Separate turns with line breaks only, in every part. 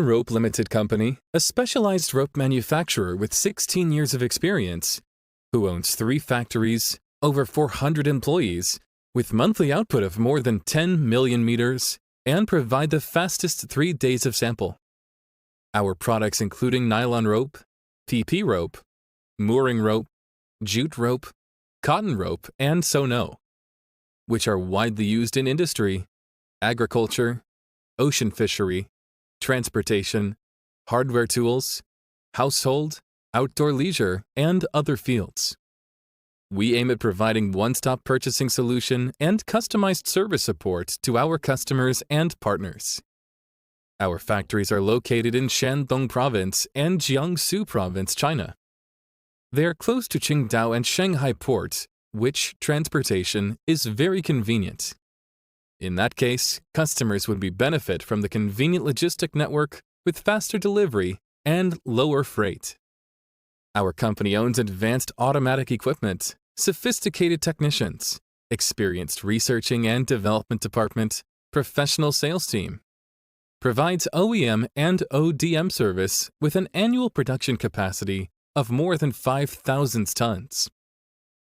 RIOOP Limited Company, a specialized rope manufacturer with 16 years of experience, who owns 3 factories, over 400 employees, with monthly output of more than 10 million meters, and provide the fastest 3 days of sample. Our products including nylon rope, PP rope, mooring rope, jute rope, cotton rope, and sono, which are widely used in industry, agriculture, ocean fishery, transportation, hardware tools, household, outdoor leisure, and other fields. We aim at providing one-stop purchasing solution and customized service support to our customers and partners. Our factories are located in Shandong Province and Jiangsu Province, China. They are close to Qingdao and Shanghai Port, which transportation is very convenient. In that case, customers would benefit from the convenient logistic network with faster delivery and lower freight. Our company owns advanced automatic equipment, sophisticated technicians, experienced researching and development department, professional sales team, provides OEM and ODM service with an annual production capacity of more than 5,000 tons.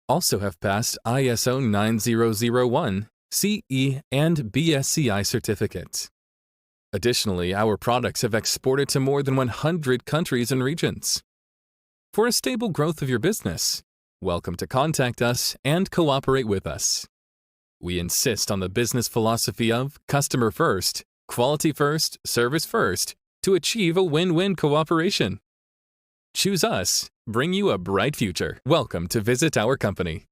Also have passed ISO 9001, CE, and BSCI certificates. Additionally, our products have exported to more than 100 countries and regions. For a stable growth of your business, welcome to contact us and cooperate with us. We insist on the business philosophy of customer first, quality first, service first to achieve a win-win cooperation. Choose us, bring you a bright future. Welcome to visit our company.